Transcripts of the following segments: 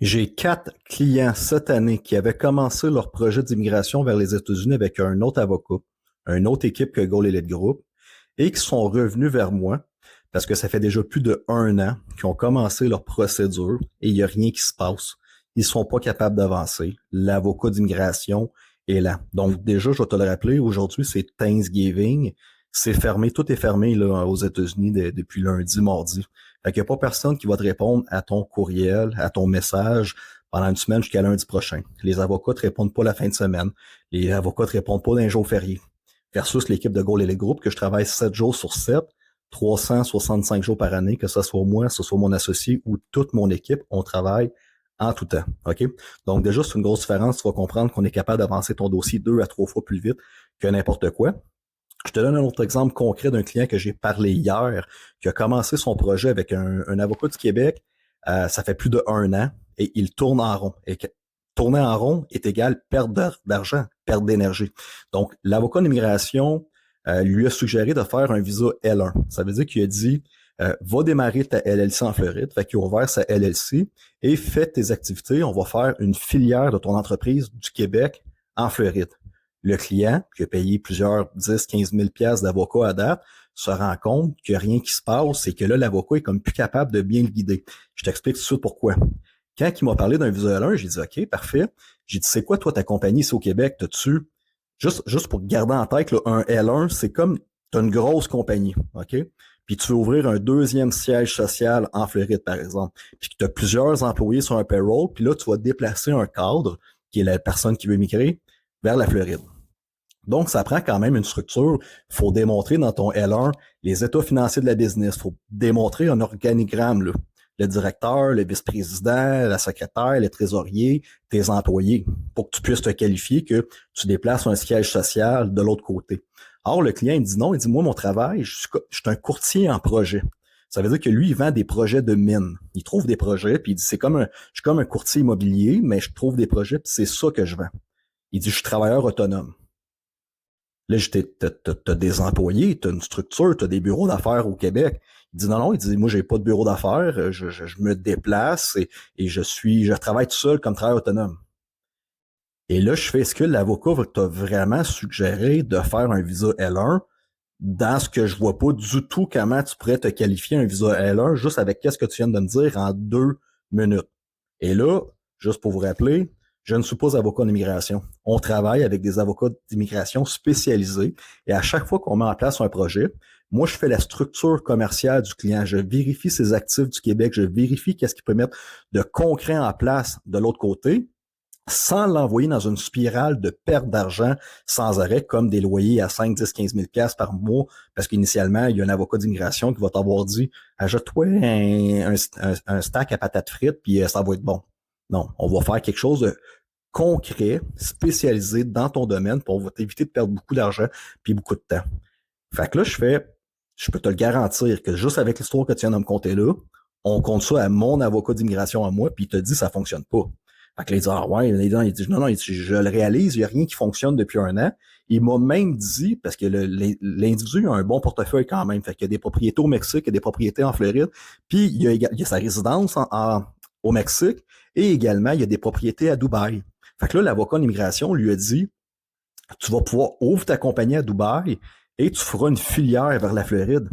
J'ai 4 clients cette année qui avaient commencé leur projet d'immigration vers les États-Unis avec un autre avocat, une autre équipe que Goal Elite Group, et qui sont revenus vers moi parce que ça fait déjà plus de 1 an qu'ils ont commencé leur procédure et il n'y a rien qui se passe. Ils sont pas capables d'avancer. L'avocat d'immigration est là. Donc déjà, je vais te le rappeler, aujourd'hui, c'est Thanksgiving. C'est fermé, tout est fermé là, aux États-Unis depuis lundi, mardi. Fait qu'il n'y a pas personne qui va te répondre à ton courriel, à ton message pendant une semaine jusqu'à lundi prochain. Les avocats te répondent pas la fin de semaine. Les avocats te répondent pas d'un jour férié. Versus l'équipe de Goal Elite Group que je travaille 7 jours sur 7, 365 jours par année, que ce soit moi, que ce soit mon associé ou toute mon équipe, on travaille en tout temps. OK? Donc déjà, c'est une grosse différence. Tu vas comprendre qu'on est capable d'avancer ton dossier 2 à 3 fois plus vite que n'importe quoi. Je te donne un autre exemple concret d'un client que j'ai parlé hier, qui a commencé son projet avec un avocat du Québec. Ça fait plus de 1 an et il tourne en rond. Et tourner en rond est égal perte d'argent, perte d'énergie. Donc, l'avocat d'immigration lui a suggéré de faire un visa L1. Ça veut dire qu'il a dit va démarrer ta LLC en Floride, fait qu'il a ouvert sa LLC et fais tes activités. On va faire une filière de ton entreprise du Québec en Floride. Le client, qui a payé plusieurs 10, 15 000 piastres d'avocat à date, se rend compte qu'il n'y a rien qui se passe et que là, l'avocat est comme plus capable de bien le guider. Je t'explique tout de suite pourquoi. Quand il m'a parlé d'un visa L1, j'ai dit, OK, parfait. J'ai dit, c'est quoi, toi, ta compagnie ici au Québec? T'as-tu, juste pour garder en tête, là, un L1, c'est comme, t'as une grosse compagnie, OK? Puis tu veux ouvrir un deuxième siège social en Floride, par exemple. Puis tu as plusieurs employés sur un payroll, puis là, tu vas déplacer un cadre, qui est la personne qui veut migrer, vers la Floride. Donc, ça prend quand même une structure. Il faut démontrer dans ton L1 les états financiers de la business. Il faut démontrer un organigramme, là. Le directeur, le vice-président, la secrétaire, le trésorier, tes employés, pour que tu puisses te qualifier que tu déplaces un siège social de l'autre côté. Or, le client, il me dit non, il dit, moi, mon travail, je suis un courtier en projet. Ça veut dire que lui, il vend des projets de mine. Il trouve des projets, puis il dit, je suis comme un courtier immobilier, mais je trouve des projets, puis c'est ça que je vends. Il dit, je suis travailleur autonome. Là, t'as des employés, t'as une structure, t'as des bureaux d'affaires au Québec. Il dit non, il dit, moi, j'ai pas de bureau d'affaires, je me déplace et je travaille tout seul comme travailleur autonome. Et là, je fais, est-ce que l'avocat t'a vraiment suggéré de faire un visa L1 dans ce que je vois pas du tout comment tu pourrais te qualifier un visa L1 juste avec qu'est-ce que tu viens de me dire en 2 minutes. Et là, juste pour vous rappeler, je ne suis pas avocat d'immigration. On travaille avec des avocats d'immigration spécialisés et à chaque fois qu'on met en place un projet, moi, je fais la structure commerciale du client. Je vérifie ses actifs du Québec. Je vérifie qu'est-ce qu'il peut mettre de concret en place de l'autre côté sans l'envoyer dans une spirale de perte d'argent sans arrêt, comme des loyers à 5, 10, 15 000 piastres par mois, parce qu'initialement, il y a un avocat d'immigration qui va t'avoir dit « Ajoute-toi un stack à patates frites, puis ça va être bon. » Non, on va faire quelque chose de concret, spécialisé dans ton domaine, pour t'éviter de perdre beaucoup d'argent puis beaucoup de temps. Fait que là, je peux te le garantir que juste avec l'histoire que tu viens de me conter là, on compte ça à mon avocat d'immigration à moi, puis il te dit ça fonctionne pas. Fait que là, il dit, ah ouais, il dit, non, il dit, je le réalise, il n'y a rien qui fonctionne depuis 1 an. Il m'a même dit, parce que l'individu a un bon portefeuille quand même, fait qu'il y a des propriétés au Mexique, il y a des propriétés en Floride, puis il y a sa résidence au Mexique, et également, il y a des propriétés à Dubaï. Fait que là, l'avocat d'immigration lui a dit, tu vas pouvoir ouvrir ta compagnie à Dubaï et tu feras une filière vers la Floride.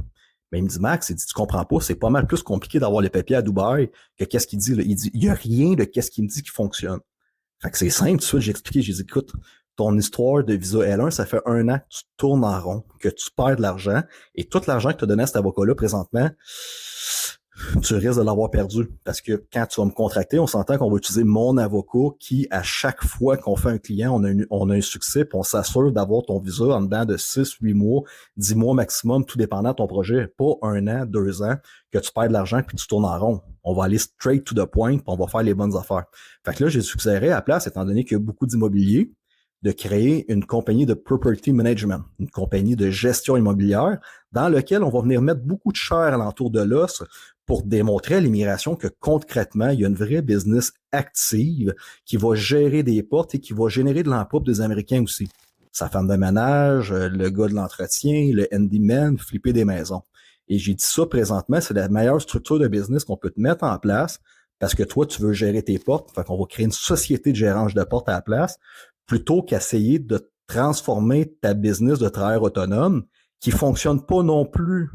Mais il me dit, Max, il dit, tu comprends pas, c'est pas mal plus compliqué d'avoir les papiers à Dubaï que qu'est-ce qu'il dit, là. Il dit, il y a rien de qu'est-ce qu'il me dit qui fonctionne. Fait que c'est simple, tout de suite, j'ai expliqué, j'ai dit, écoute, ton histoire de visa L1, ça fait 1 an que tu tournes en rond, que tu perds de l'argent, et tout l'argent que tu as donné à cet avocat-là présentement, tu risques de l'avoir perdu. Parce que quand tu vas me contracter, on s'entend qu'on va utiliser mon avocat qui, à chaque fois qu'on fait un client, on a un succès, puis on s'assure d'avoir ton visa en dedans de 6, 8 mois, 10 mois maximum, tout dépendant de ton projet. Pas 1 an, 2 ans, que tu perds de l'argent puis tu tournes en rond. On va aller straight to the point, puis on va faire les bonnes affaires. Fait que là, j'ai suggéré à la place, étant donné qu'il y a beaucoup d'immobilier, de créer une compagnie de property management, une compagnie de gestion immobilière, dans laquelle on va venir mettre beaucoup de chair alentour de l'os pour démontrer à l'immigration que concrètement, il y a une vraie business active qui va gérer des portes et qui va générer de l'emploi pour des Américains aussi. Sa femme de ménage, le gars de l'entretien, le handyman, flipper des maisons. Et j'ai dit ça présentement, c'est la meilleure structure de business qu'on peut te mettre en place parce que toi, tu veux gérer tes portes. Fait qu'on va créer une société de gérance de portes à la place, plutôt qu'essayer de transformer ta business de travailleur autonome qui fonctionne pas non plus.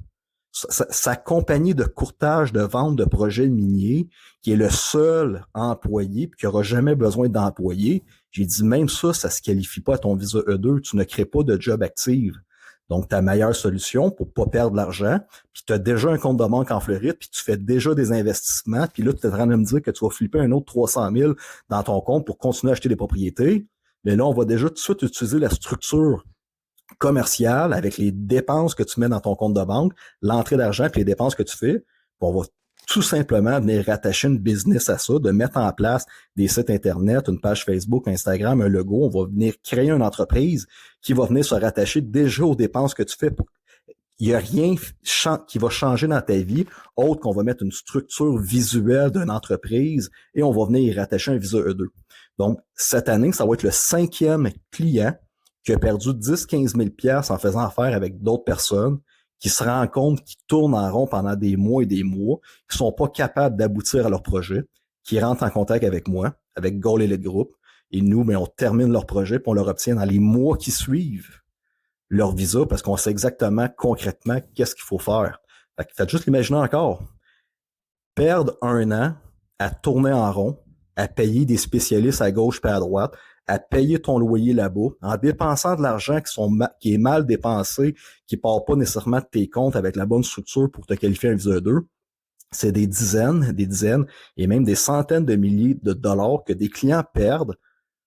Sa compagnie de courtage de vente de projets miniers, qui est le seul employé, puis qui n'aura jamais besoin d'employés, j'ai dit même ça se qualifie pas à ton visa E2, tu ne crées pas de job active. Donc, ta meilleure solution pour pas perdre de l'argent, puis tu as déjà un compte de banque en Floride, puis tu fais déjà des investissements, puis là, tu es en train de me dire que tu vas flipper un autre 300 000 dans ton compte pour continuer à acheter des propriétés. Mais là, on va déjà tout de suite utiliser la structure commerciale avec les dépenses que tu mets dans ton compte de banque, l'entrée d'argent puis les dépenses que tu fais. Puis on va tout simplement venir rattacher une business à ça, de mettre en place des sites Internet, une page Facebook, Instagram, un logo. On va venir créer une entreprise qui va venir se rattacher déjà aux dépenses que tu fais. Il n'y a rien qui va changer dans ta vie, autre qu'on va mettre une structure visuelle d'une entreprise et on va venir y rattacher un visa E2. Donc, cette année, ça va être le 5e client qui a perdu 10-15 000 $ en faisant affaire avec d'autres personnes, qui se rendent compte qu'ils tournent en rond pendant des mois et des mois, qui sont pas capables d'aboutir à leur projet, qui rentrent en contact avec moi, avec Goal Elite Group, et nous, on termine leur projet puis on leur obtient dans les mois qui suivent leur visa parce qu'on sait exactement, concrètement, qu'est-ce qu'il faut faire. Fait que faites juste l'imaginer encore. Perdre un an à tourner en rond, à payer des spécialistes à gauche et à droite, à payer ton loyer là-bas, en dépensant de l'argent qui est mal dépensé, qui part pas nécessairement de tes comptes avec la bonne structure pour te qualifier un visa 2, c'est des dizaines et même des centaines de milliers de dollars que des clients perdent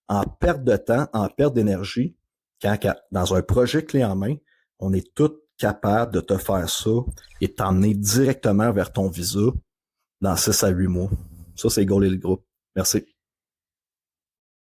en perte de temps, en perte d'énergie, quand dans un projet clé en main, on est tous capables de te faire ça et t'emmener directement vers ton visa dans 6 à 8 mois. Ça, c'est Goal Elite Group. Merci.